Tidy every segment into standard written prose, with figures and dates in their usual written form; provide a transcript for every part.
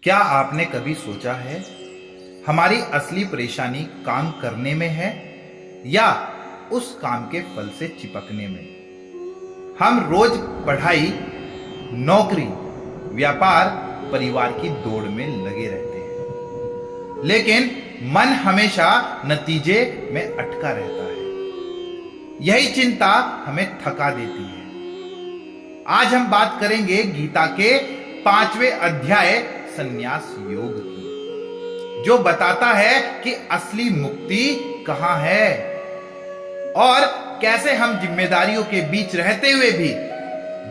क्या आपने कभी सोचा है हमारी असली परेशानी काम करने में है या उस काम के फल से चिपकने में? हम रोज पढ़ाई, नौकरी, व्यापार, परिवार की दौड़ में लगे रहते हैं, लेकिन मन हमेशा नतीजे में अटका रहता है। यही चिंता हमें थका देती है। आज हम बात करेंगे गीता के 5वें अध्याय संन्यास योग की, जो बताता है कि असली मुक्ति कहां है और कैसे हम जिम्मेदारियों के बीच रहते हुए भी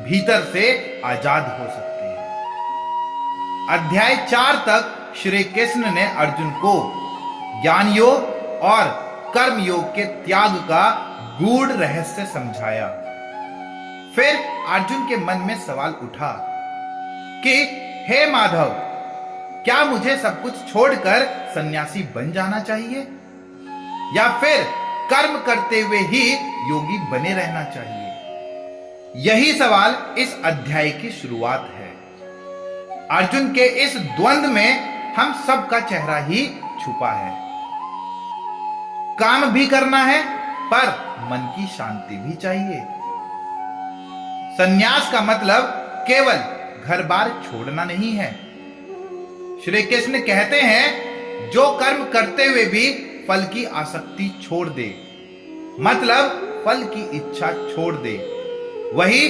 भीतर से आजाद हो सकते हैं। अध्याय 4 तक श्री कृष्ण ने अर्जुन को ज्ञान योग और कर्म योग के त्याग का गूढ़ रहस्य समझाया। फिर अर्जुन के मन में सवाल उठा कि हे माधव, क्या मुझे सब कुछ छोड़कर सन्यासी बन जाना चाहिए या फिर कर्म करते हुए ही योगी बने रहना चाहिए? यही सवाल इस अध्याय की शुरुआत है। अर्जुन के इस द्वंद्व में हम सबका चेहरा ही छुपा है। काम भी करना है पर मन की शांति भी चाहिए। सन्यास का मतलब केवल घर बार छोड़ना नहीं है। श्री कृष्ण कहते हैं, जो कर्म करते हुए भी फल की आसक्ति छोड़ दे, मतलब फल की इच्छा छोड़ दे, वही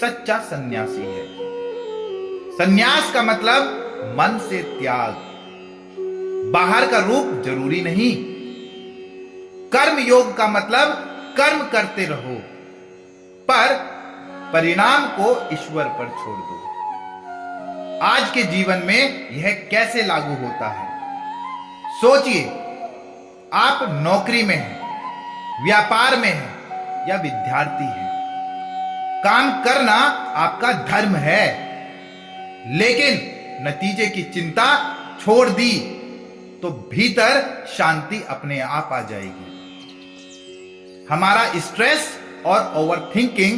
सच्चा सन्यासी है। सन्यास का मतलब मन से त्याग, बाहर का रूप जरूरी नहीं। कर्म योग का मतलब कर्म करते रहो पर परिणाम को ईश्वर पर छोड़ दो। आज के जीवन में यह कैसे लागू होता है? सोचिए, आप नौकरी में हैं, व्यापार में हैं या विद्यार्थी हैं। काम करना आपका धर्म है, लेकिन नतीजे की चिंता छोड़ दी तो भीतर शांति अपने आप आ जाएगी। हमारा स्ट्रेस और ओवरथिंकिंग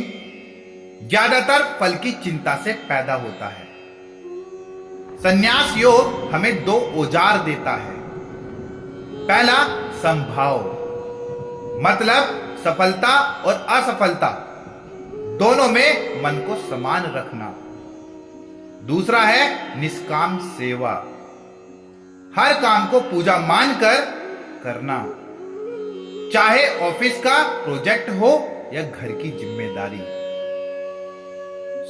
ज्यादातर फल की चिंता से पैदा होता है। संन्यास योग हमें 2 औजार देता है। पहला, संभाव, मतलब सफलता और असफलता दोनों में मन को समान रखना। दूसरा है निष्काम सेवा, हर काम को पूजा मानकर करना, चाहे ऑफिस का प्रोजेक्ट हो या घर की जिम्मेदारी।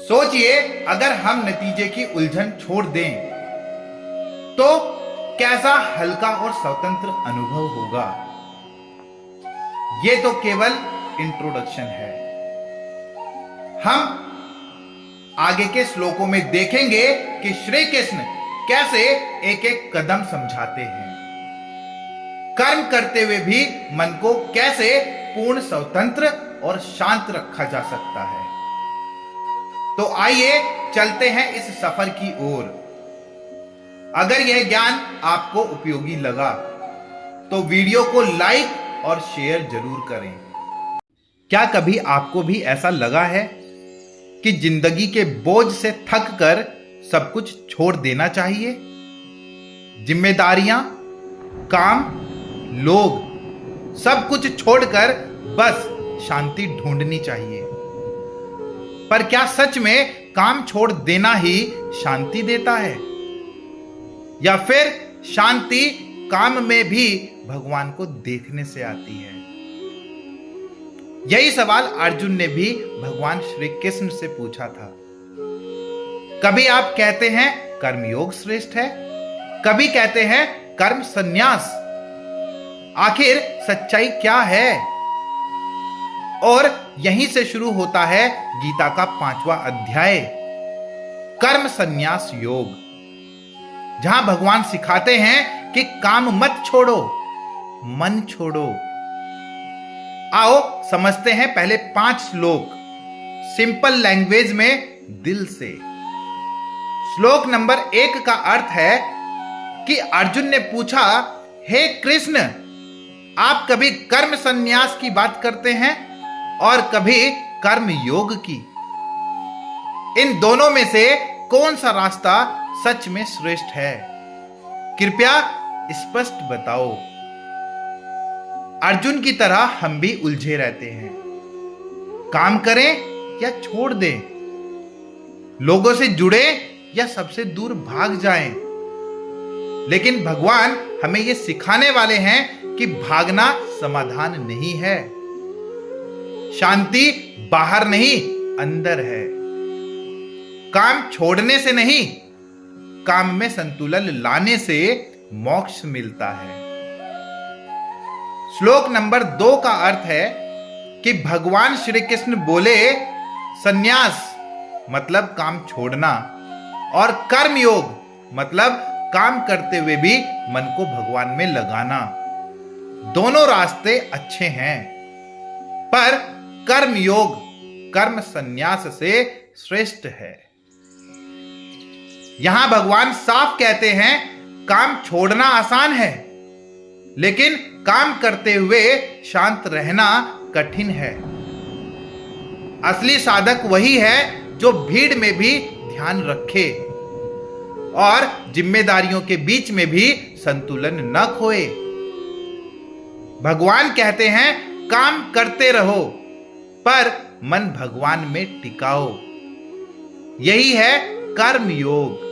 सोचिए, अगर हम नतीजे की उलझन छोड़ दें तो कैसा हल्का और स्वतंत्र अनुभव होगा। यह तो केवल इंट्रोडक्शन है। हम आगे के श्लोकों में देखेंगे कि श्री कृष्ण कैसे एक एक कदम समझाते हैं। कर्म करते हुए भी मन को कैसे पूर्ण स्वतंत्र और शांत रखा जा सकता है। तो आइए चलते हैं इस सफर की ओर। अगर यह ज्ञान आपको उपयोगी लगा तो वीडियो को लाइक और शेयर जरूर करें। क्या कभी आपको भी ऐसा लगा है कि जिंदगी के बोझ से थक कर सब कुछ छोड़ देना चाहिए? जिम्मेदारियां, काम, लोग, सब कुछ छोड़कर बस शांति ढूंढनी चाहिए। पर क्या सच में काम छोड़ देना ही शांति देता है या फिर शांति काम में भी भगवान को देखने से आती है? यही सवाल अर्जुन ने भी भगवान श्री कृष्ण से पूछा था। कभी आप कहते हैं कर्मयोग श्रेष्ठ है, कभी कहते हैं कर्म संन्यास। आखिर सच्चाई क्या है? और यहीं से शुरू होता है गीता का 5वां अध्याय, कर्म संन्यास योग, जहां भगवान सिखाते हैं कि काम मत छोड़ो, मन छोड़ो। आओ समझते हैं पहले 5 श्लोक सिंपल लैंग्वेज में, दिल से। श्लोक नंबर 1 का अर्थ है कि अर्जुन ने पूछा, हे कृष्ण, आप कभी कर्म संन्यास की बात करते हैं और कभी कर्म योग की। इन दोनों में से कौन सा रास्ता सच में श्रेष्ठ है? कृपया स्पष्ट बताओ। अर्जुन की तरह हम भी उलझे रहते हैं। काम करें या छोड़ दें? लोगों से जुड़े या सबसे दूर भाग जाएं? लेकिन भगवान हमें यह सिखाने वाले हैं कि भागना समाधान नहीं है। शांति बाहर नहीं, अंदर है। काम छोड़ने से नहीं, काम में संतुलन लाने से मोक्ष मिलता है। श्लोक नंबर 2 का अर्थ है कि भगवान श्री कृष्ण बोले, संन्यास मतलब काम छोड़ना, और कर्म योग मतलब काम करते हुए भी मन को भगवान में लगाना। दोनों रास्ते अच्छे हैं, पर कर्म योग कर्म संन्यास से श्रेष्ठ है। यहां भगवान साफ कहते हैं, काम छोड़ना आसान है, लेकिन काम करते हुए शांत रहना कठिन है। असली साधक वही है जो भीड़ में भी ध्यान रखे और जिम्मेदारियों के बीच में भी संतुलन न खोए। भगवान कहते हैं, काम करते रहो पर मन भगवान में टिकाओ। यही है कर्म योग,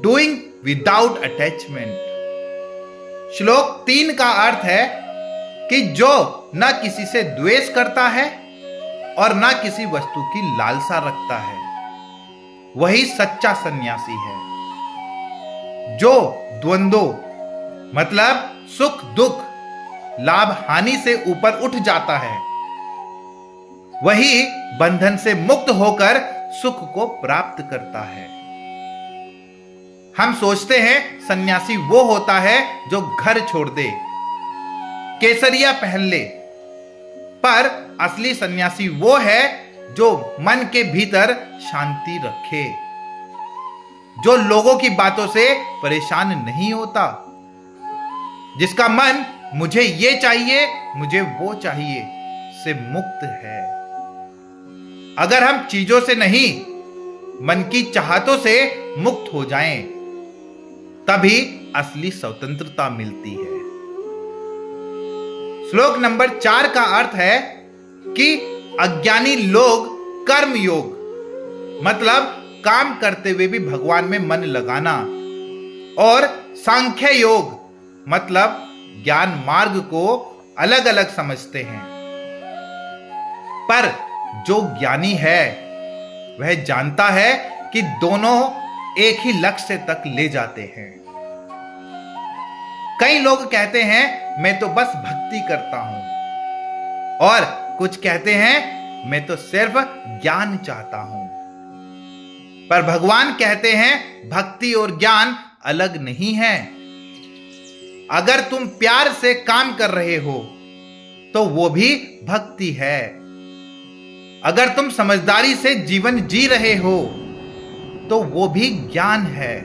डूइंग विदाउट अटैचमेंट। श्लोक 3 का अर्थ है कि जो न किसी से द्वेष करता है और न किसी वस्तु की लालसा रखता है, वही सच्चा सन्यासी है। जो द्वंद्व मतलब सुख दुख लाभ हानि से ऊपर उठ जाता है, वही बंधन से मुक्त होकर सुख को प्राप्त करता है। हम सोचते हैं सन्यासी वो होता है जो घर छोड़ दे, केसरिया पहन ले, पर असली सन्यासी वो है जो मन के भीतर शांति रखे, जो लोगों की बातों से परेशान नहीं होता, जिसका मन मुझे ये चाहिए मुझे वो चाहिए से मुक्त है। अगर हम चीजों से नहीं, मन की चाहतों से मुक्त हो जाएं, तभी असली स्वतंत्रता मिलती है। श्लोक नंबर 4 का अर्थ है कि अज्ञानी लोग कर्म योग मतलब काम करते हुए भी भगवान में मन लगाना, और सांख्य योग मतलब ज्ञान मार्ग को अलग अलग समझते हैं। पर जो ज्ञानी है वह जानता है कि दोनों एक ही लक्ष्य तक ले जाते हैं। कई लोग कहते हैं मैं तो बस भक्ति करता हूं, और कुछ कहते हैं मैं तो सिर्फ ज्ञान चाहता हूं। पर भगवान कहते हैं भक्ति और ज्ञान अलग नहीं है। अगर तुम प्यार से काम कर रहे हो तो वो भी भक्ति है। अगर तुम समझदारी से जीवन जी रहे हो तो वो भी ज्ञान है।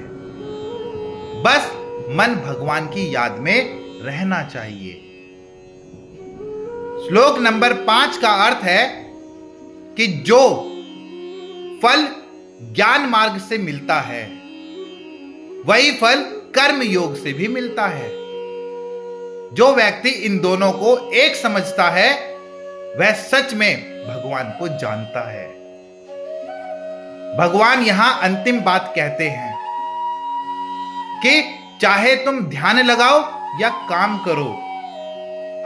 बस मन भगवान की याद में रहना चाहिए। श्लोक नंबर 5 का अर्थ है कि जो फल ज्ञान मार्ग से मिलता है, वही फल कर्म योग से भी मिलता है। जो व्यक्ति इन दोनों को एक समझता है, वह सच में भगवान को जानता है। भगवान यहां अंतिम बात कहते हैं कि चाहे तुम ध्यान लगाओ या काम करो,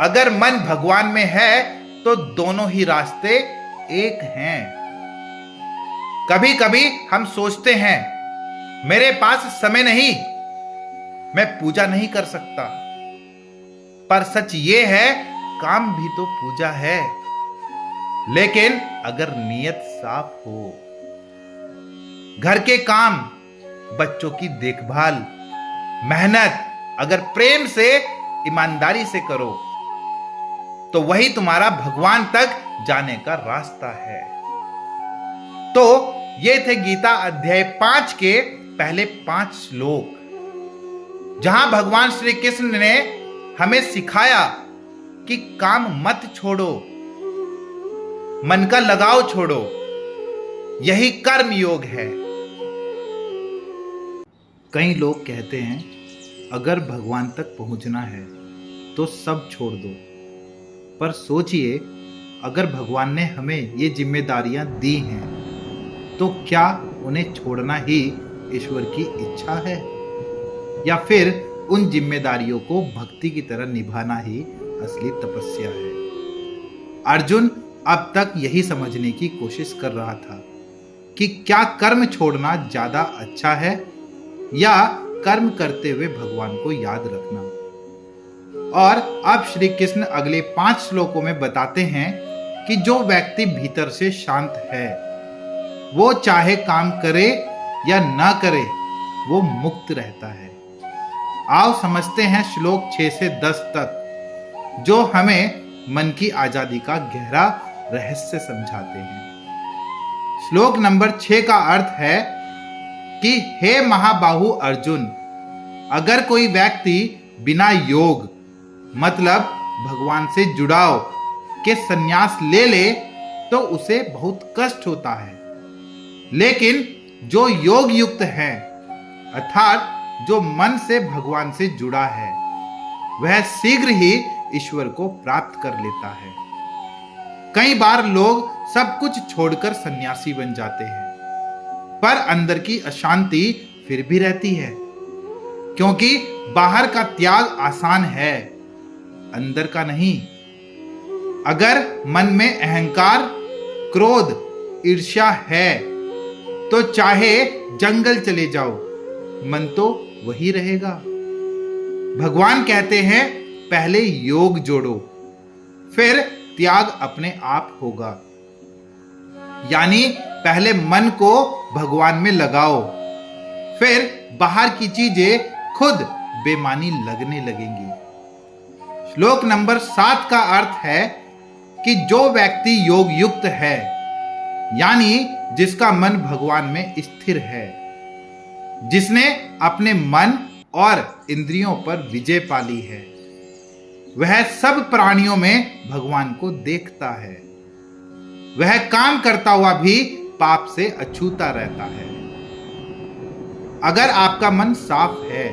अगर मन भगवान में है तो दोनों ही रास्ते एक हैं। कभी कभी हम सोचते हैं मेरे पास समय नहीं, मैं पूजा नहीं कर सकता, पर सच ये है काम भी तो पूजा है। लेकिन अगर नीयत साफ हो, घर के काम, बच्चों की देखभाल, मेहनत अगर प्रेम से ईमानदारी से करो, तो वही तुम्हारा भगवान तक जाने का रास्ता है। तो ये थे गीता अध्याय 5 के पहले 5 श्लोक, जहां भगवान श्री कृष्ण ने हमें सिखाया कि काम मत छोड़ो, मन का लगाव छोड़ो, यही कर्म योग है। कई लोग कहते हैं अगर भगवान तक पहुंचना है तो सब छोड़ दो, पर सोचिए अगर भगवान ने हमें ये जिम्मेदारियां दी हैं तो क्या उन्हें छोड़ना ही ईश्वर की इच्छा है या फिर उन जिम्मेदारियों को भक्ति की तरह निभाना ही असली तपस्या है। अर्जुन अब तक यही समझने की कोशिश कर रहा था कि क्या कर्म छोड़ना ज्यादा अच्छा है या कर्म करते हुए भगवान को याद रखना। और अब श्री कृष्ण अगले 5 श्लोकों में बताते हैं कि जो व्यक्ति भीतर से शांत है वो चाहे काम करे या ना करे वो मुक्त रहता है। आओ समझते हैं श्लोक 6 से 10 तक जो हमें मन की आजादी का गहरा रहस्य समझाते हैं। श्लोक नंबर 6 का अर्थ है कि हे महाबाहु अर्जुन, अगर कोई व्यक्ति बिना योग मतलब भगवान से जुड़ाव के संन्यास ले ले तो उसे बहुत कष्ट होता है, लेकिन जो योग युक्त है अर्थात जो मन से भगवान से जुड़ा है वह शीघ्र ही ईश्वर को प्राप्त कर लेता है। कई बार लोग सब कुछ छोड़कर सन्यासी बन जाते हैं पर अंदर की अशांति फिर भी रहती है, क्योंकि बाहर का त्याग आसान है, अंदर का नहीं। अगर मन में अहंकार, क्रोध, ईर्ष्या है तो चाहे जंगल चले जाओ, मन तो वही रहेगा। भगवान कहते हैं पहले योग जोड़ो, फिर त्याग अपने आप होगा। यानी पहले मन को भगवान में लगाओ, फिर बाहर की चीजें खुद बेमानी लगने लगेंगी। श्लोक नंबर 7 का अर्थ है कि जो व्यक्ति योग युक्त है यानी जिसका मन भगवान में स्थिर है, जिसने अपने मन और इंद्रियों पर विजय पा ली है, वह सब प्राणियों में भगवान को देखता है। वह काम करता हुआ भी पाप से अछूता रहता है। अगर आपका मन साफ है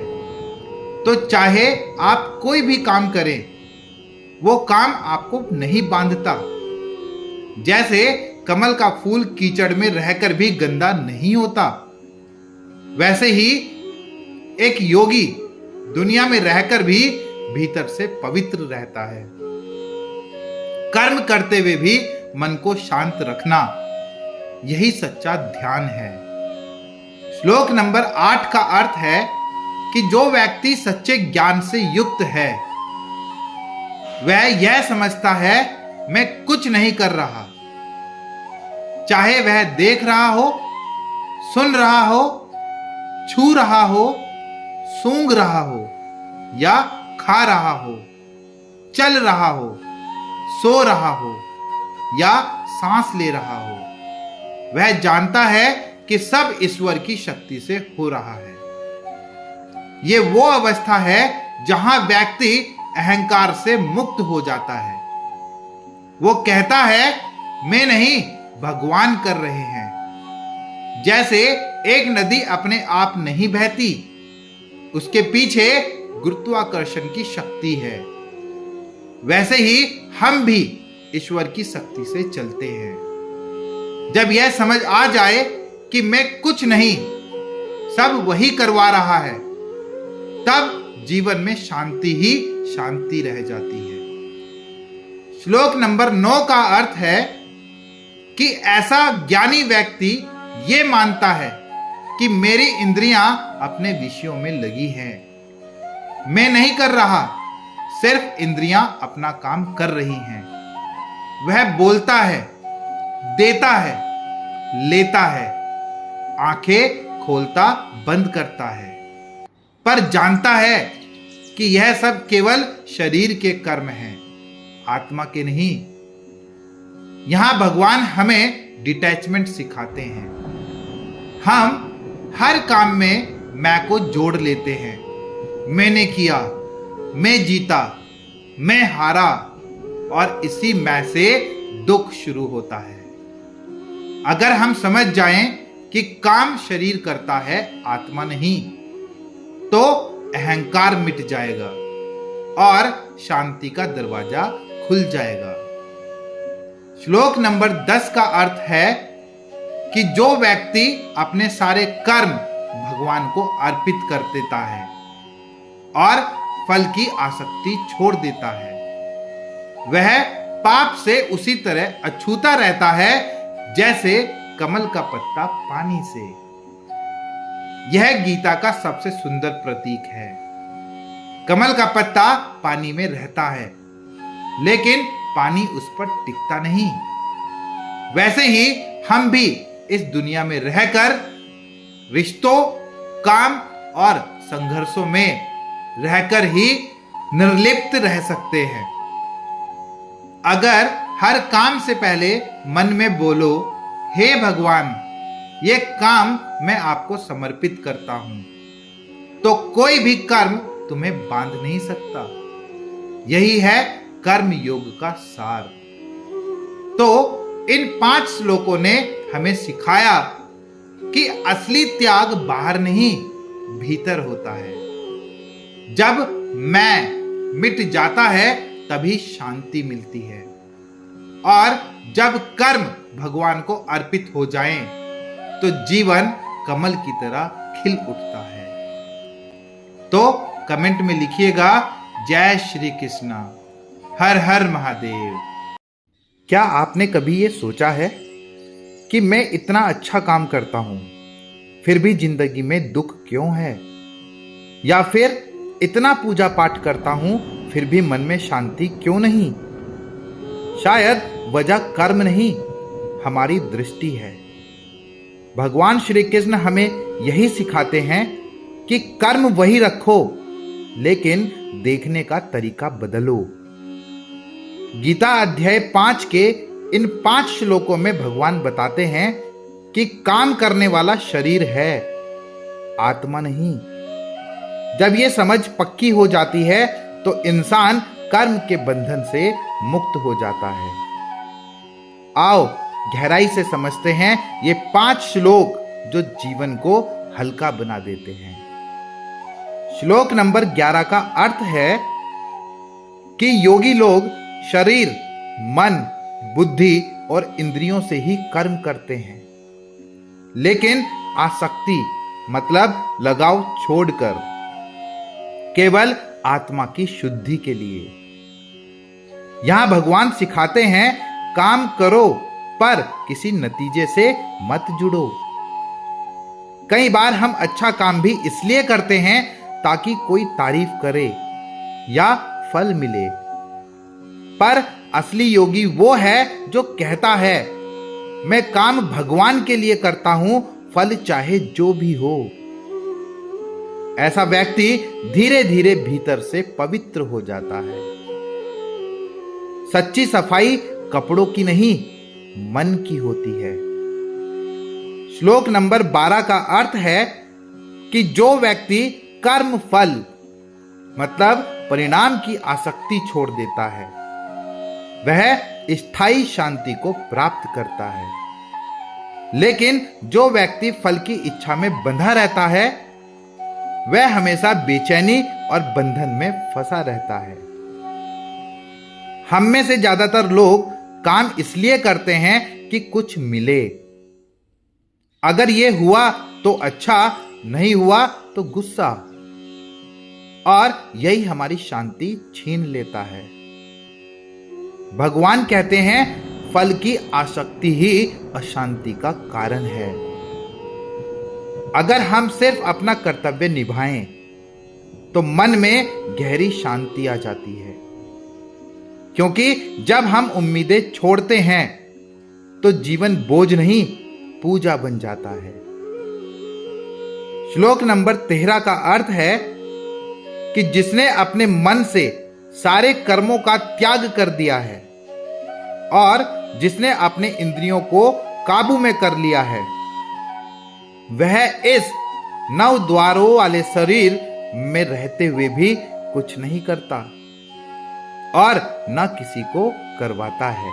तो चाहे आप कोई भी काम करें वो काम आपको नहीं बांधता। जैसे कमल का फूल कीचड़ में रहकर भी गंदा नहीं होता, वैसे ही एक योगी दुनिया में रहकर भी भीतर से पवित्र रहता है। कर्म करते हुए भी मन को शांत रखना यही सच्चा ध्यान है। श्लोक नंबर 8 का अर्थ है कि जो व्यक्ति सच्चे ज्ञान से युक्त है वह यह समझता है मैं कुछ नहीं कर रहा, चाहे वह देख रहा हो, सुन रहा हो, छू रहा हो, सूंघ रहा हो या खा रहा हो, चल रहा हो, सो रहा हो या सांस ले रहा हो। वह जानता है कि सब ईश्वर की शक्ति से हो रहा है। ये वो अवस्था है जहां व्यक्ति अहंकार से मुक्त हो जाता है। वो कहता है मैं नहीं, भगवान कर रहे हैं। जैसे एक नदी अपने आप नहीं बहती, उसके पीछे गुरुत्वाकर्षण की शक्ति है, वैसे ही हम भी ईश्वर की शक्ति से चलते हैं। जब यह समझ आ जाए कि मैं कुछ नहीं, सब वही करवा रहा है, तब जीवन में शांति ही शांति रह जाती है। श्लोक नंबर 9 का अर्थ है कि ऐसा ज्ञानी व्यक्ति ये मानता है कि मेरी इंद्रियां अपने विषयों में लगी हैं, मैं नहीं कर रहा, सिर्फ इंद्रियां अपना काम कर रही हैं। वह बोलता है, देता है, लेता है, आंखें खोलता बंद करता है, पर जानता है कि यह सब केवल शरीर के कर्म हैं, आत्मा के नहीं। यहां भगवान हमें डिटैचमेंट सिखाते हैं। हम हर काम में मैं को जोड़ लेते हैं। मैंने किया, मैं जीता, मैं हारा, और इसी मैं से दुख शुरू होता है। अगर हम समझ जाएं कि काम शरीर करता है, आत्मा नहीं, तो अहंकार मिट जाएगा और शांति का दरवाजा खुल जाएगा। श्लोक नंबर 10 का अर्थ है कि जो व्यक्ति अपने सारे कर्म भगवान को अर्पित कर देता है और फल की आसक्ति छोड़ देता है, वह पाप से उसी तरह अछूता रहता है जैसे कमल का पत्ता पानी से। यह गीता का सबसे सुंदर प्रतीक है। कमल का पत्ता पानी में रहता है, लेकिन पानी उस पर टिकता नहीं। वैसे ही हम भी इस दुनिया में रहकर रिश्तों, काम और संघर्षों में रहकर ही निर्लिप्त रह सकते हैं। अगर हर काम से पहले मन में बोलो, हे भगवान, ये काम मैं आपको समर्पित करता हूं, तो कोई भी कर्म तुम्हें बांध नहीं सकता। यही है कर्म योग का सार। तो इन 5 श्लोकों ने हमें सिखाया कि असली त्याग बाहर नहीं, भीतर होता है। जब मैं मिट जाता है तभी शांति मिलती है, और जब कर्म भगवान को अर्पित हो जाएं, तो जीवन कमल की तरह खिल उठता है। तो कमेंट में लिखिएगा, जय श्री कृष्णा, हर हर महादेव। क्या आपने कभी ये सोचा है कि मैं इतना अच्छा काम करता हूं, फिर भी जिंदगी में दुख क्यों है? या फिर इतना पूजा पाठ करता हूं, फिर भी मन में शांति क्यों नहीं? शायद वजह कर्म नहीं, हमारी दृष्टि है। भगवान श्री कृष्ण हमें यही सिखाते हैं कि कर्म वही रखो, लेकिन देखने का तरीका बदलो। गीता अध्याय 5 के इन 5 श्लोकों में भगवान बताते हैं कि काम करने वाला शरीर है, आत्मा नहीं। जब ये समझ पक्की हो जाती है तो इंसान कर्म के बंधन से मुक्त हो जाता है। आओ गहराई से समझते हैं ये 5 श्लोक जो जीवन को हल्का बना देते हैं। श्लोक नंबर 11 का अर्थ है कि योगी लोग शरीर, मन, बुद्धि और इंद्रियों से ही कर्म करते हैं, लेकिन आसक्ति मतलब लगाव छोड़कर केवल आत्मा की शुद्धि के लिए। यहां भगवान सिखाते हैं, काम करो पर किसी नतीजे से मत जुड़ो। कई बार हम अच्छा काम भी इसलिए करते हैं ताकि कोई तारीफ करे या फल मिले, पर असली योगी वो है जो कहता है, मैं काम भगवान के लिए करता हूं, फल चाहे जो भी हो। ऐसा व्यक्ति धीरे धीरे भीतर से पवित्र हो जाता है। सच्ची सफाई कपड़ों की नहीं, मन की होती है। श्लोक नंबर 12 का अर्थ है कि जो व्यक्ति कर्म फल मतलब परिणाम की आसक्ति छोड़ देता है, वह स्थायी शांति को प्राप्त करता है। लेकिन जो व्यक्ति फल की इच्छा में बंधा रहता है, वह हमेशा बेचैनी और बंधन में फंसा रहता है। हम में से ज्यादातर लोग काम इसलिए करते हैं कि कुछ मिले। अगर ये हुआ तो अच्छा, नहीं हुआ तो गुस्सा, और यही हमारी शांति छीन लेता है। भगवान कहते हैं, फल की आसक्ति ही अशांति का कारण है। अगर हम सिर्फ अपना कर्तव्य निभाएं, तो मन में गहरी शांति आ जाती है। क्योंकि जब हम उम्मीदें छोड़ते हैं, तो जीवन बोझ नहीं, पूजा बन जाता है। श्लोक नंबर 13 का अर्थ है कि जिसने अपने मन से सारे कर्मों का त्याग कर दिया है और जिसने अपने इंद्रियों को काबू में कर लिया है, वह इस 9 द्वारों वाले शरीर में रहते हुए भी कुछ नहीं करता और न किसी को करवाता है।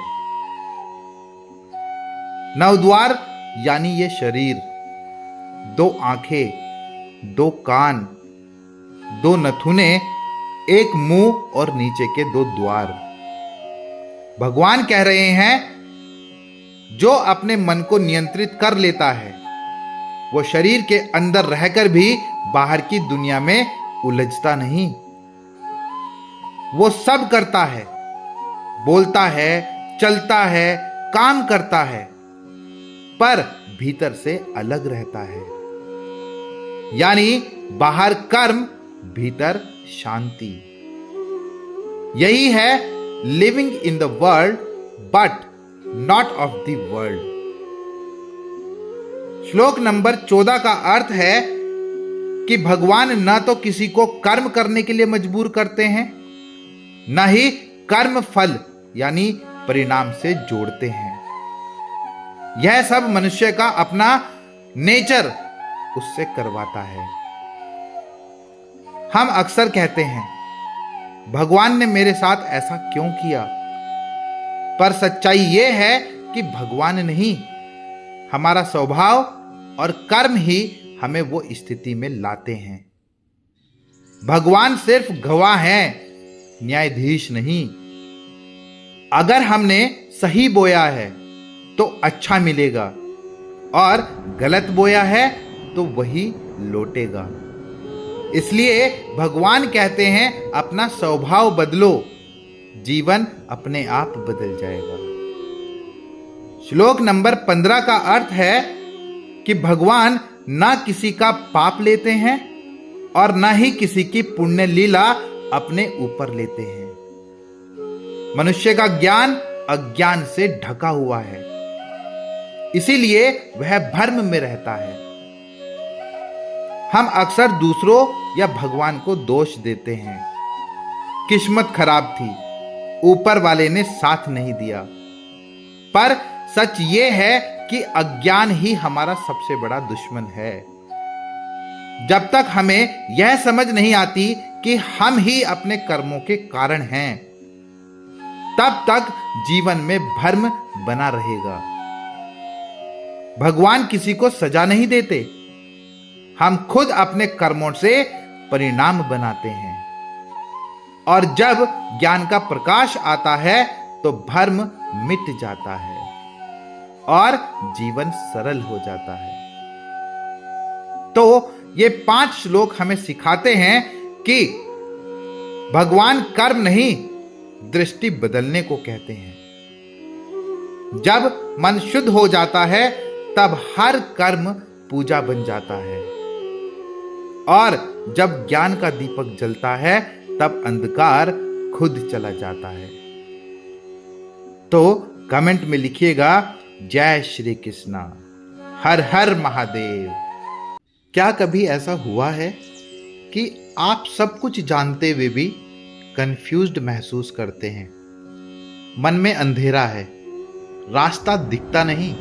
9 द्वार यानी ये शरीर, 2 आंखें, 2 कान, दो नथुने, एक मुंह और नीचे के दो द्वार। भगवान कह रहे हैं, जो अपने मन को नियंत्रित कर लेता है वो शरीर के अंदर रहकर भी बाहर की दुनिया में उलझता नहीं। वो सब करता है, बोलता है, चलता है, काम करता है, पर भीतर से अलग रहता है। यानी बाहर कर्म, भीतर शांति। यही है living in the world but not of the world. श्लोक नंबर 14 का अर्थ है कि भगवान न तो किसी को कर्म करने के लिए मजबूर करते हैं, न ही कर्म फल यानी परिणाम से जोड़ते हैं। यह सब मनुष्य का अपना नेचर उससे करवाता है। हम अक्सर कहते हैं, भगवान ने मेरे साथ ऐसा क्यों किया? पर सच्चाई यह है कि भगवान नहीं, हमारा स्वभाव और कर्म ही हमें वो स्थिति में लाते हैं। भगवान सिर्फ गवाह हैं, न्यायाधीश नहीं। अगर हमने सही बोया है तो अच्छा मिलेगा और गलत बोया है तो वही लौटेगा। इसलिए भगवान कहते हैं, अपना स्वभाव बदलो, जीवन अपने आप बदल जाएगा। श्लोक नंबर 15 का अर्थ है कि भगवान ना किसी का पाप लेते हैं और ना ही किसी की पुण्य लीला अपने ऊपर लेते हैं। मनुष्य का ज्ञान अज्ञान से ढका हुआ है, इसीलिए वह भ्रम में रहता है। हम अक्सर दूसरों या भगवान को दोष देते हैं, किस्मत खराब थी, ऊपर वाले ने साथ नहीं दिया। पर सच ये है कि अज्ञान ही हमारा सबसे बड़ा दुश्मन है। जब तक हमें यह समझ नहीं आती कि हम ही अपने कर्मों के कारण हैं, तब तक जीवन में भ्रम बना रहेगा। भगवान किसी को सजा नहीं देते, हम खुद अपने कर्मों से परिणाम बनाते हैं। और जब ज्ञान का प्रकाश आता है तो भ्रम मिट जाता है और जीवन सरल हो जाता है। तो ये 5 श्लोक हमें सिखाते हैं कि भगवान कर्म नहीं, दृष्टि बदलने को कहते हैं। जब मन शुद्ध हो जाता है तब हर कर्म पूजा बन जाता है, और जब ज्ञान का दीपक जलता है तब अंधकार खुद चला जाता है। तो कमेंट में लिखिएगा, जय श्री कृष्णा, हर हर महादेव। क्या कभी ऐसा हुआ है कि आप सब कुछ जानते हुए भी कंफ्यूज्ड महसूस करते हैं? मन में अंधेरा है, रास्ता दिखता नहीं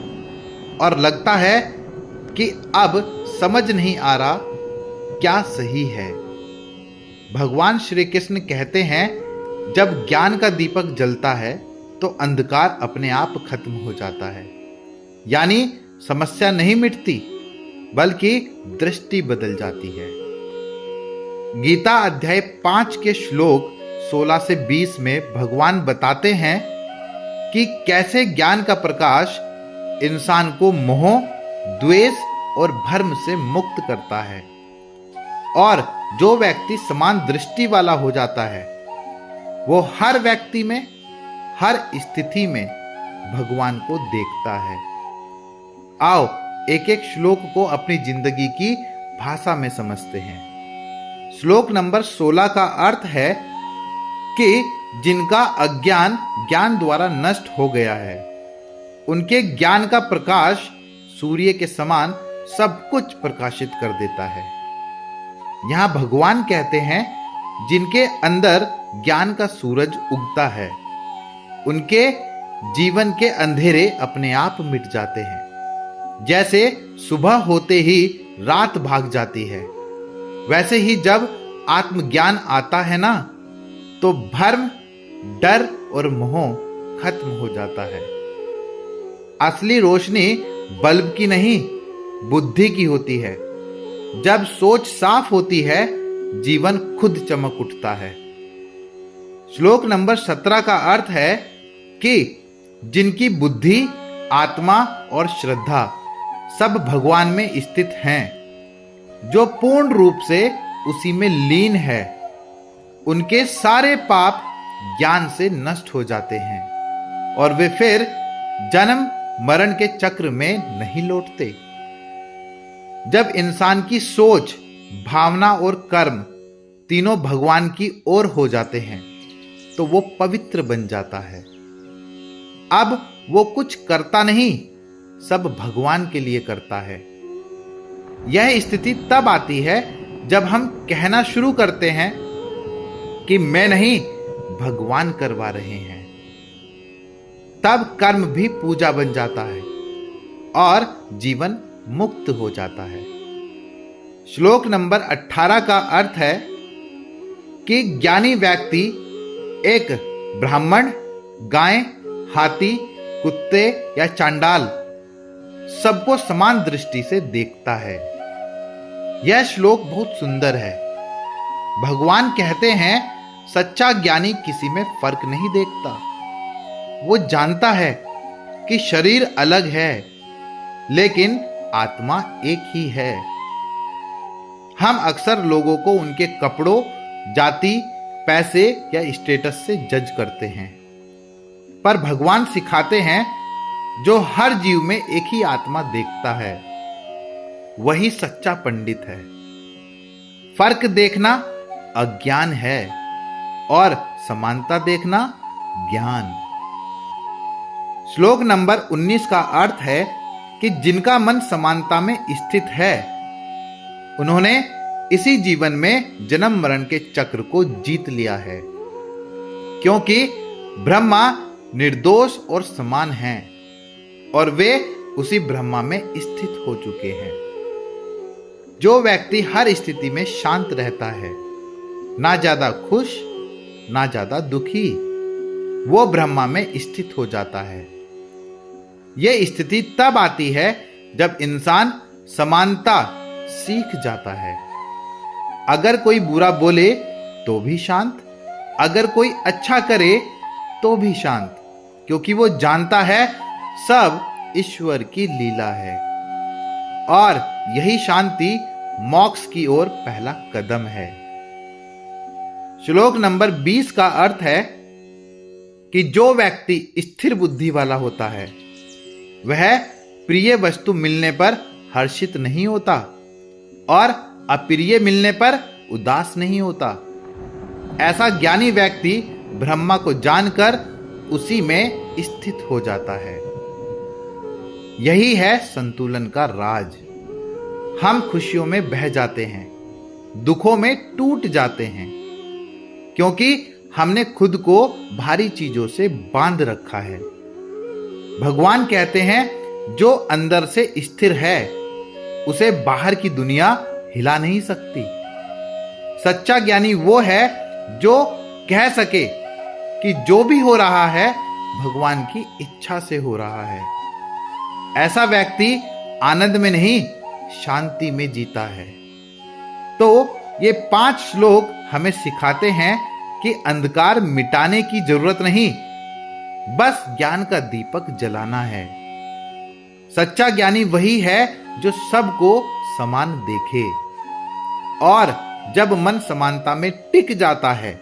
और लगता है कि अब समझ नहीं आ रहा क्या सही है। भगवान श्री कृष्ण कहते हैं, जब ज्ञान का दीपक जलता है तो अंधकार अपने आप खत्म हो जाता है। यानी समस्या नहीं मिटती बल्कि दृष्टि बदल जाती है। गीता अध्याय 5 के श्लोक 16 से 20 में भगवान बताते हैं कि कैसे ज्ञान का प्रकाश इंसान को मोह, द्वेष और भ्रम से मुक्त करता है, और जो व्यक्ति समान दृष्टि वाला हो जाता है वो हर व्यक्ति में, हर स्थिति में भगवान को देखता है। आओ एक एक श्लोक को अपनी जिंदगी की भाषा में समझते हैं। श्लोक नंबर 16 का अर्थ है कि जिनका अज्ञान ज्ञान द्वारा नष्ट हो गया है, उनके ज्ञान का प्रकाश सूर्य के समान सब कुछ प्रकाशित कर देता है। यहां भगवान कहते हैं, जिनके अंदर ज्ञान का सूरज उगता है, उनके जीवन के अंधेरे अपने आप मिट जाते हैं। जैसे सुबह होते ही रात भाग जाती है, वैसे ही जब आत्मज्ञान आता है ना, तो भ्रम, डर और मोह खत्म हो जाता है। असली रोशनी बल्ब की नहीं, बुद्धि की होती है। जब सोच साफ होती है, जीवन खुद चमक उठता है। श्लोक नंबर 17 का अर्थ है कि जिनकी बुद्धि, आत्मा और श्रद्धा सब भगवान में स्थित हैं, जो पूर्ण रूप से उसी में लीन है, उनके सारे पाप ज्ञान से नष्ट हो जाते हैं और वे फिर जन्म मरण के चक्र में नहीं लौटते। जब इंसान की सोच, भावना और कर्म तीनों भगवान की ओर हो जाते हैं तो वो पवित्र बन जाता है। अब वो कुछ करता नहीं, सब भगवान के लिए करता है। यह स्थिति तब आती है जब हम कहना शुरू करते हैं कि मैं नहीं, भगवान करवा रहे हैं। तब कर्म भी पूजा बन जाता है और जीवन मुक्त हो जाता है। श्लोक नंबर 18 का अर्थ है कि ज्ञानी व्यक्ति एक ब्राह्मण, गाय, हाथी, कुत्ते या चांडाल सबको समान दृष्टि से देखता है। यह श्लोक बहुत सुंदर है। भगवान कहते हैं सच्चा ज्ञानी किसी में फर्क नहीं देखता। वो जानता है कि शरीर अलग है लेकिन आत्मा एक ही है। हम अक्सर लोगों को उनके कपड़ों, जाति, पैसे या स्टेटस से जज करते हैं, पर भगवान सिखाते हैं जो हर जीव में एक ही आत्मा देखता है वही सच्चा पंडित है। फर्क देखना अज्ञान है और समानता देखना ज्ञान। श्लोक नंबर 19 का अर्थ है कि जिनका मन समानता में स्थित है उन्होंने इसी जीवन में जन्म मरण के चक्र को जीत लिया है, क्योंकि ब्रह्मा निर्दोष और समान हैं और वे उसी ब्रह्मा में स्थित हो चुके हैं। जो व्यक्ति हर स्थिति में शांत रहता है, ना ज्यादा खुश ना ज्यादा दुखी, वो ब्रह्मा में स्थित हो जाता है। यह स्थिति तब आती है जब इंसान समानता सीख जाता है। अगर कोई बुरा बोले तो भी शांत, अगर कोई अच्छा करे तो भी शांत, क्योंकि वो जानता है सब ईश्वर की लीला है और यही शांति मोक्ष की ओर पहला कदम है। श्लोक नंबर 20 का अर्थ है कि जो व्यक्ति स्थिर बुद्धि वाला होता है वह प्रिय वस्तु मिलने पर हर्षित नहीं होता और अप्रिय मिलने पर उदास नहीं होता। ऐसा ज्ञानी व्यक्ति ब्रह्मा को जानकर उसी में स्थित हो जाता है। यही है संतुलन का राज। हम खुशियों में बह जाते हैं, दुखों में टूट जाते हैं, क्योंकि हमने खुद को भारी चीजों से बांध रखा है। भगवान कहते हैं जो अंदर से स्थिर है उसे बाहर की दुनिया हिला नहीं सकती। सच्चा ज्ञानी वो है जो कह सके कि जो भी हो रहा है भगवान की इच्छा से हो रहा है। ऐसा व्यक्ति आनंद में नहीं, शांति में जीता है। तो ये 5 श्लोक हमें सिखाते हैं कि अंधकार मिटाने की जरूरत नहीं, बस ज्ञान का दीपक जलाना है। सच्चा ज्ञानी वही है जो सबको समान देखे, और जब मन समानता में टिक जाता है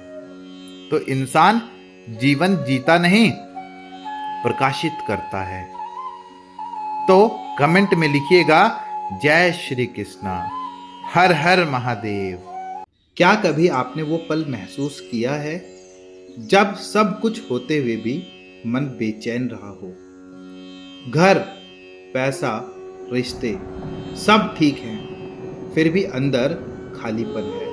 तो इंसान जीवन जीता नहीं, प्रकाशित करता है। तो कमेंट में लिखिएगा जय श्री कृष्णा, हर हर महादेव। क्या कभी आपने वो पल महसूस किया है जब सब कुछ होते हुए भी मन बेचैन रहा हो? घर, पैसा, रिश्ते सब ठीक हैं, फिर भी अंदर खालीपन है।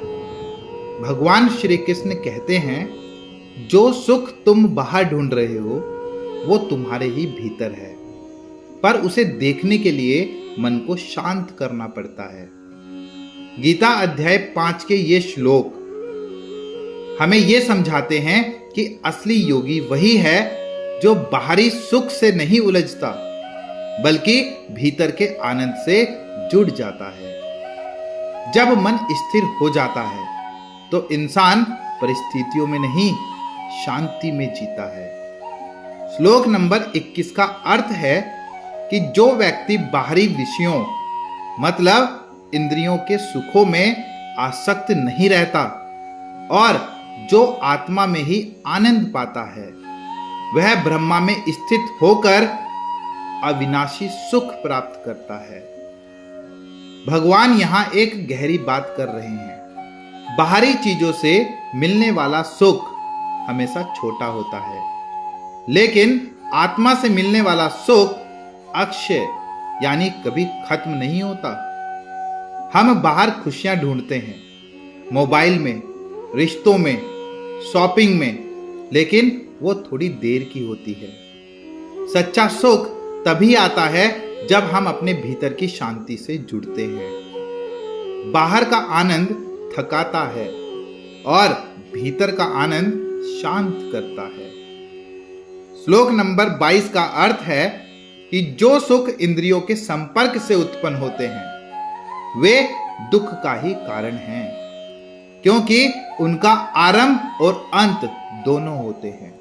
भगवान श्री कृष्ण कहते हैं जो सुख तुम बाहर ढूंढ रहे हो वो तुम्हारे ही भीतर है, पर उसे देखने के लिए मन को शांत करना पड़ता है। गीता अध्याय 5 के ये श्लोक हमें ये समझाते हैं कि असली योगी वही है जो बाहरी सुख से नहीं उलझता, बल्कि भीतर के आनंद से जुड़ जाता है। जब मन स्थिर हो जाता है तो इंसान परिस्थितियों में नहीं, शांति में जीता है। श्लोक नंबर 21 का अर्थ है कि जो व्यक्ति बाहरी विषयों मतलब इंद्रियों के सुखों में आसक्त नहीं रहता और जो आत्मा में ही आनंद पाता है, वह ब्रह्मा में स्थित होकर अविनाशी सुख प्राप्त करता है। भगवान यहां एक गहरी बात कर रहे हैं। बाहरी चीजों से मिलने वाला सुख हमेशा छोटा होता है, लेकिन आत्मा से मिलने वाला सुख अक्षय यानी कभी खत्म नहीं होता। हम बाहर खुशियां ढूंढते हैं, मोबाइल में, रिश्तों में, शॉपिंग में, लेकिन वो थोड़ी देर की होती है। सच्चा सुख तभी आता है जब हम अपने भीतर की शांति से जुड़ते हैं। बाहर का आनंद थकाता है और भीतर का आनंद शांत करता है। श्लोक नंबर 22 का अर्थ है कि जो सुख इंद्रियों के संपर्क से उत्पन्न होते हैं वे दुख का ही कारण हैं, क्योंकि उनका आरंभ और अंत दोनों होते हैं।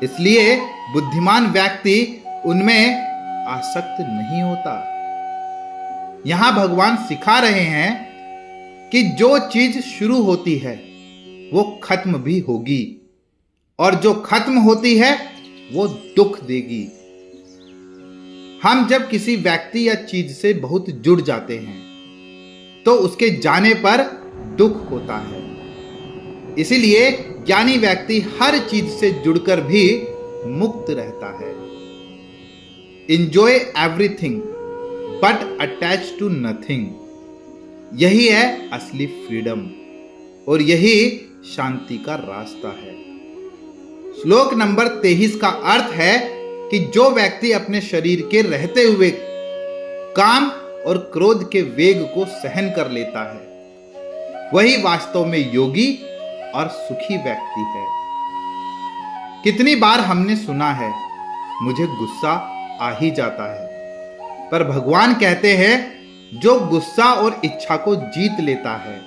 इसलिए बुद्धिमान व्यक्ति उनमें आसक्त नहीं होता। यहां भगवान सिखा रहे हैं कि जो चीज शुरू होती है वो खत्म भी होगी और जो खत्म होती है वो दुख देगी। हम जब किसी व्यक्ति या चीज से बहुत जुड़ जाते हैं तो उसके जाने पर दुख होता है। इसीलिए ज्ञानी व्यक्ति हर चीज से जुड़कर भी मुक्त रहता है। Enjoy everything but attach to nothing, यही है असली फ्रीडम और यही शांति का रास्ता है। श्लोक नंबर 23 का अर्थ है कि जो व्यक्ति अपने शरीर के रहते हुए काम और क्रोध के वेग को सहन कर लेता है, वही वास्तव में योगी और सुखी व्यक्ति है। कितनी बार हमने सुना है, मुझे गुस्सा आ ही जाता है, पर भगवान कहते हैं जो गुस्सा और इच्छा को जीत लेता है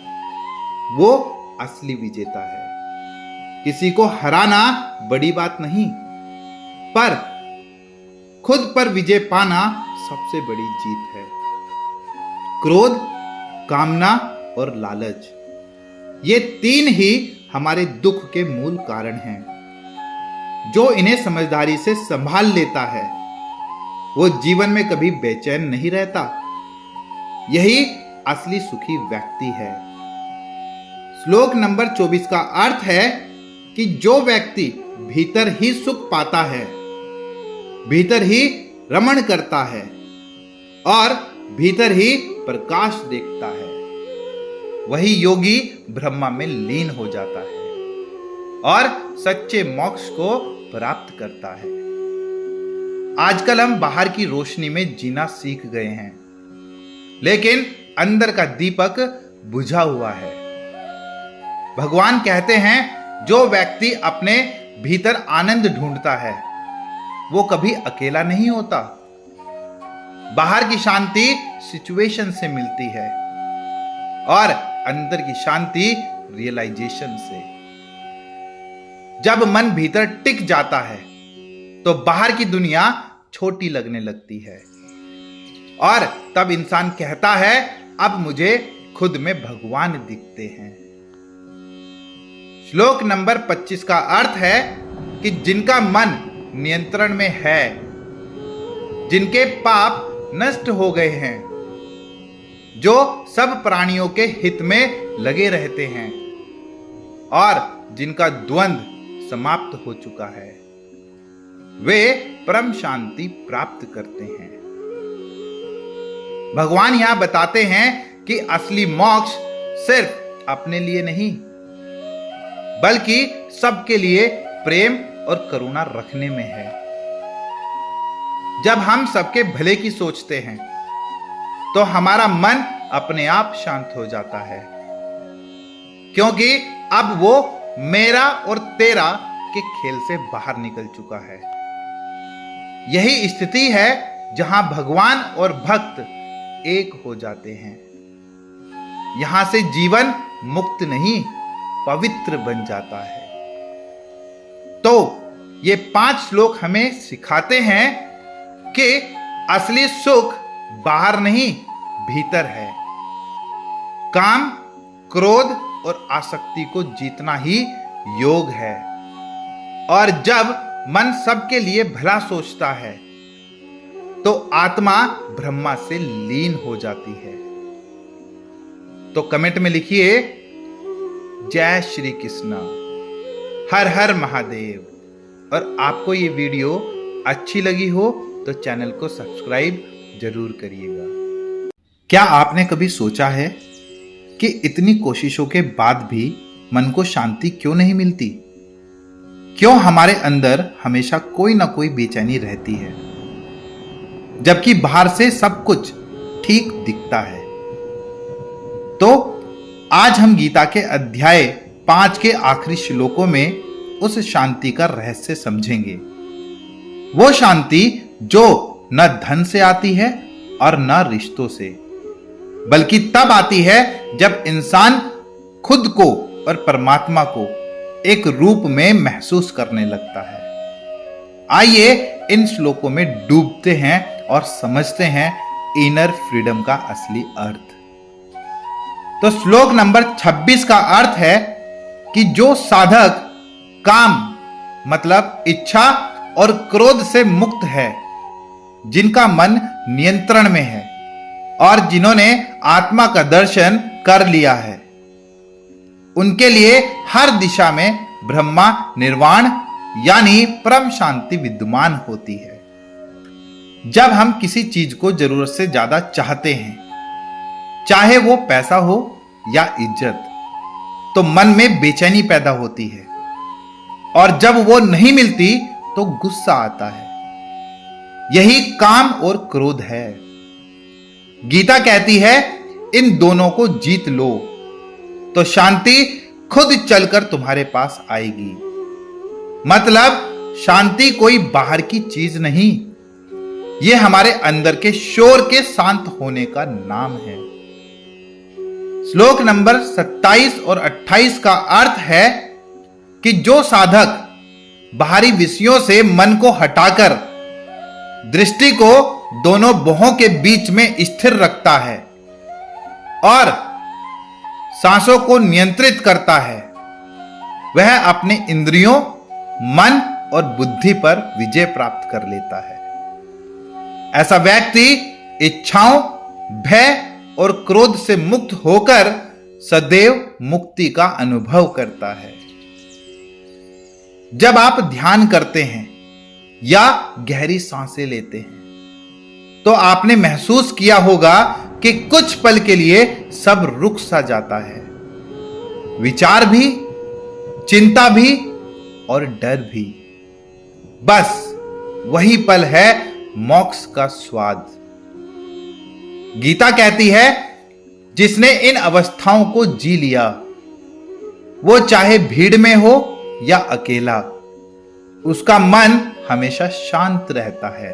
वो असली विजेता है। किसी को हराना बड़ी बात नहीं, पर खुद पर विजय पाना सबसे बड़ी जीत है। क्रोध, कामना और लालच, ये तीन ही हमारे दुख के मूल कारण हैं। जो इन्हें समझदारी से संभाल लेता है वो जीवन में कभी बेचैन नहीं रहता। यही असली सुखी व्यक्ति है। श्लोक नंबर 24 का अर्थ है कि जो व्यक्ति भीतर ही सुख पाता है, भीतर ही रमण करता है और भीतर ही प्रकाश देखता है, वही योगी ब्रह्मा में लीन हो जाता है और सच्चे मोक्ष को प्राप्त करता है। आजकल हम बाहर की रोशनी में जीना सीख गए हैं, लेकिन अंदर का दीपक बुझा हुआ है। भगवान कहते हैं जो व्यक्ति अपने भीतर आनंद ढूंढता है वो कभी अकेला नहीं होता। बाहर की शांति सिचुएशन से मिलती है और अंदर की शांति रियलाइजेशन से। जब मन भीतर टिक जाता है तो बाहर की दुनिया छोटी लगने लगती है और तब इंसान कहता है अब मुझे खुद में भगवान दिखते हैं। श्लोक नंबर 25 का अर्थ है कि जिनका मन नियंत्रण में है, जिनके पाप नष्ट हो गए हैं, जो सब प्राणियों के हित में लगे रहते हैं और जिनका द्वंद्व समाप्त हो चुका है, वे परम शांति प्राप्त करते हैं। भगवान यहां बताते हैं कि असली मोक्ष सिर्फ अपने लिए नहीं बल्कि सबके लिए प्रेम और करुणा रखने में है। जब हम सबके भले की सोचते हैं तो हमारा मन अपने आप शांत हो जाता है, क्योंकि अब वो मेरा और तेरा के खेल से बाहर निकल चुका है। यही स्थिति है जहां भगवान और भक्त एक हो जाते हैं। यहां से जीवन मुक्त नहीं पवित्र बन जाता है। तो ये 5 श्लोक हमें सिखाते हैं कि असली सुख बाहर नहीं, भीतर है। काम, क्रोध और आसक्ति को जीतना ही योग है। और जब मन सबके लिए भला सोचता है तो आत्मा ब्रह्मा से लीन हो जाती है। तो कमेंट में लिखिए जय श्री कृष्ण, हर हर महादेव। और आपको ये वीडियो अच्छी लगी हो तो चैनल को सब्सक्राइब जरूर करिएगा। क्या आपने कभी सोचा है कि इतनी कोशिशों के बाद भी मन को शांति क्यों नहीं मिलती? क्यों हमारे अंदर हमेशा कोई ना कोई बेचैनी रहती है, जबकि बाहर से सब कुछ ठीक दिखता है? तो आज हम गीता के अध्याय 5 के आखिरी श्लोकों में उस शांति का रहस्य समझेंगे। वो शांति जो न धन से आती है और न रिश्तों से, बल्कि तब आती है जब इंसान खुद को और परमात्मा को एक रूप में महसूस करने लगता है। आइए इन श्लोकों में डूबते हैं और समझते हैं इनर फ्रीडम का असली अर्थ। तो श्लोक नंबर 26 का अर्थ है कि जो साधक काम मतलब इच्छा और क्रोध से मुक्त है, जिनका मन नियंत्रण में है और जिन्होंने आत्मा का दर्शन कर लिया है, उनके लिए हर दिशा में ब्रह्मा निर्वाण यानी परम शांति विद्यमान होती है। जब हम किसी चीज को जरूरत से ज्यादा चाहते हैं, चाहे वो पैसा हो या इज्जत, तो मन में बेचैनी पैदा होती है और जब वो नहीं मिलती तो गुस्सा आता है। यही काम और क्रोध है। गीता कहती है इन दोनों को जीत लो तो शांति खुद चलकर तुम्हारे पास आएगी। मतलब शांति कोई बाहर की चीज नहीं, ये हमारे अंदर के शोर के शांत होने का नाम है। श्लोक नंबर 27 और 28 का अर्थ है कि जो साधक बाहरी विषयों से मन को हटाकर दृष्टि को दोनों बाहों के बीच में स्थिर रखता है और सांसों को नियंत्रित करता है, वह अपने इंद्रियों, मन और बुद्धि पर विजय प्राप्त कर लेता है। ऐसा व्यक्ति इच्छाओं, भय और क्रोध से मुक्त होकर सदैव मुक्ति का अनुभव करता है। जब आप ध्यान करते हैं या गहरी सांसें लेते हैं तो आपने महसूस किया होगा कि कुछ पल के लिए सब रुक सा जाता है, विचार भी, चिंता भी और डर भी। बस वही पल है मोक्ष का स्वाद। गीता कहती है जिसने इन अवस्थाओं को जी लिया, वो चाहे भीड़ में हो या अकेला, उसका मन हमेशा शांत रहता है।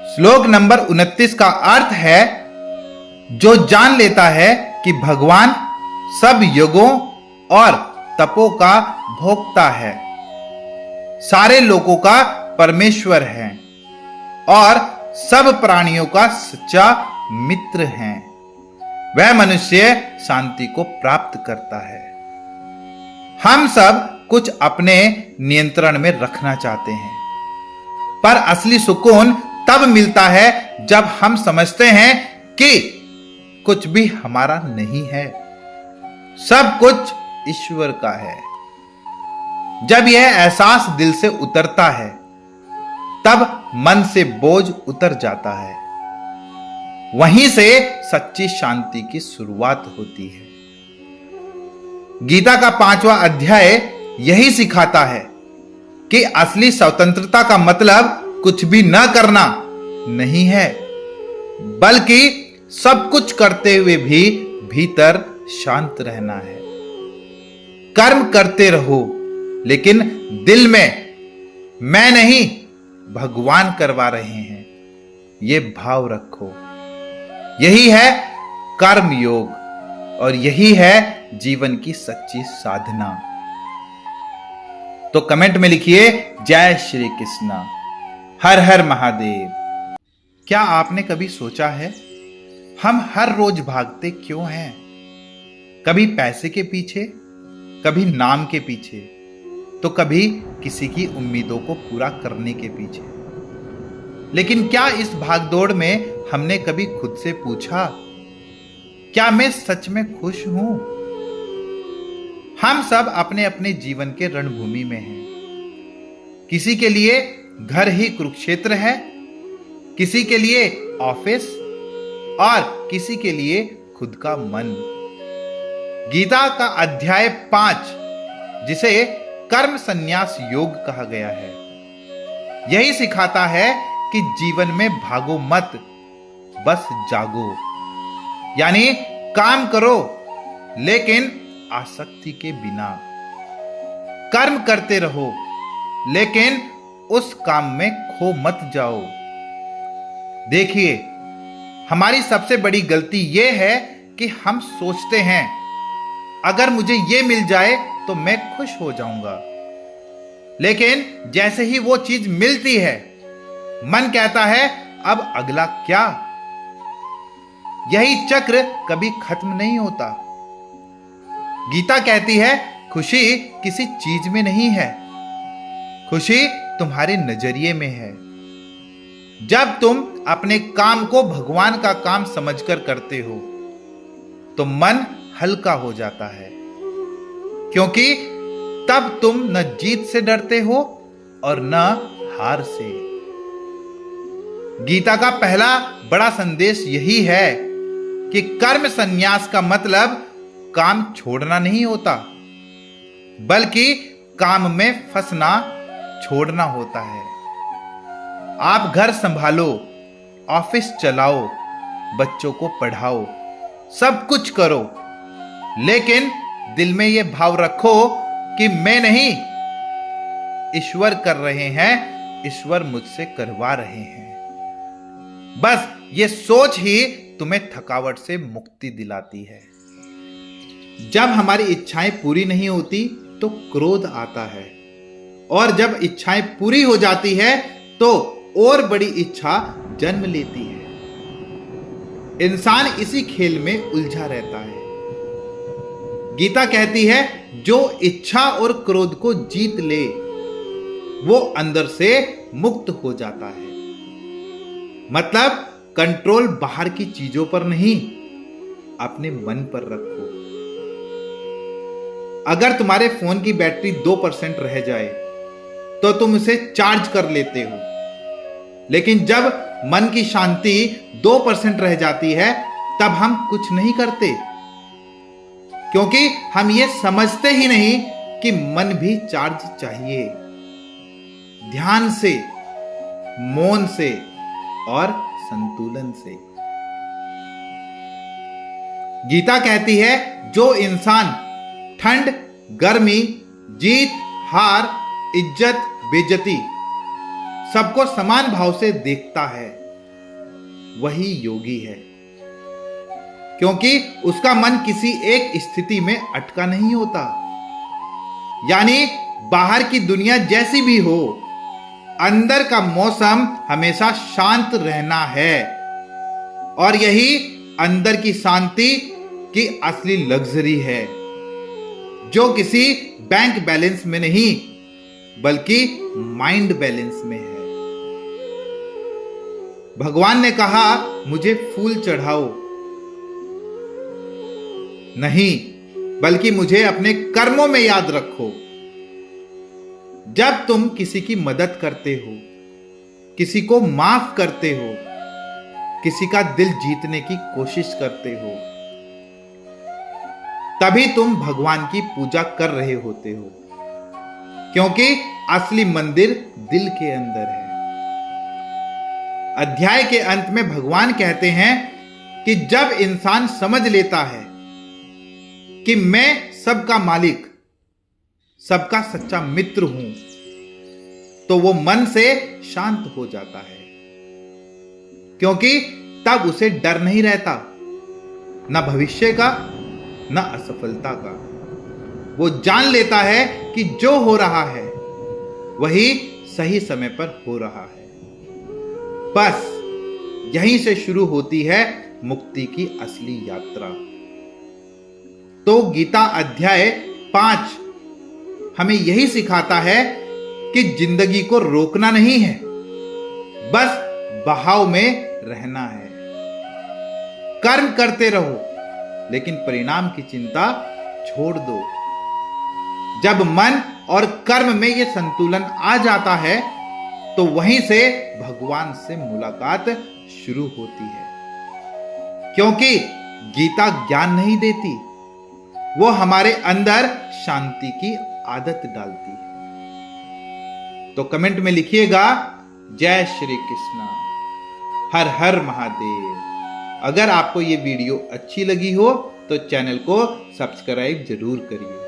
श्लोक नंबर 29 का अर्थ है जो जान लेता है कि भगवान सब युगों और तपों का भोक्ता है, सारे लोगों का परमेश्वर है और सब प्राणियों का सच्चा मित्र है, वह मनुष्य शांति को प्राप्त करता है। हम सब कुछ अपने नियंत्रण में रखना चाहते हैं, पर असली सुकून तब मिलता है जब हम समझते हैं कि कुछ भी हमारा नहीं है, सब कुछ ईश्वर का है। जब यह एहसास दिल से उतरता है तब मन से बोझ उतर जाता है। वहीं से सच्ची शांति की शुरुआत होती है। गीता का 5वां अध्याय यही सिखाता है कि असली स्वतंत्रता का मतलब कुछ भी न करना नहीं है, बल्कि सब कुछ करते हुए भी भीतर शांत रहना है। कर्म करते रहो, लेकिन दिल में मैं नहीं, भगवान करवा रहे हैं, ये भाव रखो। यही है कर्म योग और यही है जीवन की सच्ची साधना। तो कमेंट में लिखिए जय श्री कृष्णा, हर हर महादेव। क्या आपने कभी सोचा है हम हर रोज भागते क्यों हैं? कभी पैसे के पीछे, कभी नाम के पीछे, तो कभी किसी की उम्मीदों को पूरा करने के पीछे। लेकिन क्या इस भागदौड़ में हमने कभी खुद से पूछा, क्या मैं सच में खुश हूं? हम सब अपने अपने जीवन के रणभूमि में हैं। किसी के लिए घर ही कुरुक्षेत्र है, किसी के लिए ऑफिस और किसी के लिए खुद का मन। गीता का अध्याय 5, जिसे कर्म संन्यास योग कहा गया है, यही सिखाता है कि जीवन में भागो मत, बस जागो। यानी काम करो लेकिन आसक्ति के बिना। कर्म करते रहो लेकिन उस काम में खो मत जाओ। देखिए, हमारी सबसे बड़ी गलती यह है कि हम सोचते हैं अगर मुझे यह मिल जाए तो मैं खुश हो जाऊंगा। लेकिन जैसे ही वो चीज मिलती है, मन कहता है अब अगला क्या। यही चक्र कभी खत्म नहीं होता। गीता कहती है खुशी किसी चीज में नहीं है, खुशी तुम्हारे नजरिए में है। जब तुम अपने काम को भगवान का काम समझकर करते हो तो मन हल्का हो जाता है, क्योंकि तब तुम न जीत से डरते हो और न हार से। गीता का पहला बड़ा संदेश यही है कि कर्म संन्यास का मतलब काम छोड़ना नहीं होता, बल्कि काम में फंसना छोड़ना होता है। आप घर संभालो, ऑफिस चलाओ, बच्चों को पढ़ाओ, सब कुछ करो, लेकिन दिल में यह भाव रखो कि मैं नहीं, ईश्वर कर रहे हैं, ईश्वर मुझसे करवा रहे हैं। बस ये सोच ही तुम्हें थकावट से मुक्ति दिलाती है। जब हमारी इच्छाएं पूरी नहीं होती तो क्रोध आता है, और जब इच्छाएं पूरी हो जाती है तो और बड़ी इच्छा जन्म लेती है। इंसान इसी खेल में उलझा रहता है। गीता कहती है जो इच्छा और क्रोध को जीत ले वो अंदर से मुक्त हो जाता है। मतलब कंट्रोल बाहर की चीजों पर नहीं, अपने मन पर रखो। अगर तुम्हारे फोन की बैटरी 2% रह जाए तो तुम उसे चार्ज कर लेते हो, लेकिन जब मन की शांति 2% रह जाती है तब हम कुछ नहीं करते, क्योंकि हम ये समझते ही नहीं कि मन भी चार्ज चाहिए। ध्यान से, मौन से और संतुलन से। गीता कहती है जो इंसान ठंड, गर्मी, जीत, हार, इज्जत, बेइज्जती सबको समान भाव से देखता है वही योगी है, क्योंकि उसका मन किसी एक स्थिति में अटका नहीं होता। यानी बाहर की दुनिया जैसी भी हो, अंदर का मौसम हमेशा शांत रहना है, और यही अंदर की शांति की असली लग्जरी है, जो किसी बैंक बैलेंस में नहीं बल्कि माइंड बैलेंस में है। भगवान ने कहा मुझे फूल चढ़ाओ, नहीं बल्कि मुझे अपने कर्मों में याद रखो। जब तुम किसी की मदद करते हो, किसी को माफ करते हो, किसी का दिल जीतने की कोशिश करते हो, तभी तुम भगवान की पूजा कर रहे होते हो, क्योंकि असली मंदिर दिल के अंदर है। अध्याय के अंत में भगवान कहते हैं कि जब इंसान समझ लेता है कि मैं सबका मालिक, सबका सच्चा मित्र हूं, तो वो मन से शांत हो जाता है, क्योंकि तब उसे डर नहीं रहता, न भविष्य का, न असफलता का। वो जान लेता है कि जो हो रहा है वही सही समय पर हो रहा है। बस यहीं से शुरू होती है मुक्ति की असली यात्रा। तो गीता अध्याय 5 हमें यही सिखाता है कि जिंदगी को रोकना नहीं है, बस बहाव में रहना है। कर्म करते रहो, लेकिन परिणाम की चिंता छोड़ दो। जब मन और कर्म में यह संतुलन आ जाता है तो वहीं से भगवान से मुलाकात शुरू होती है। क्योंकि गीता ज्ञान नहीं देती, वो हमारे अंदर शांति की आदत डालती है। तो कमेंट में लिखिएगा जय श्री कृष्ण, हर हर महादेव। अगर आपको ये वीडियो अच्छी लगी हो तो चैनल को सब्सक्राइब जरूर करिए।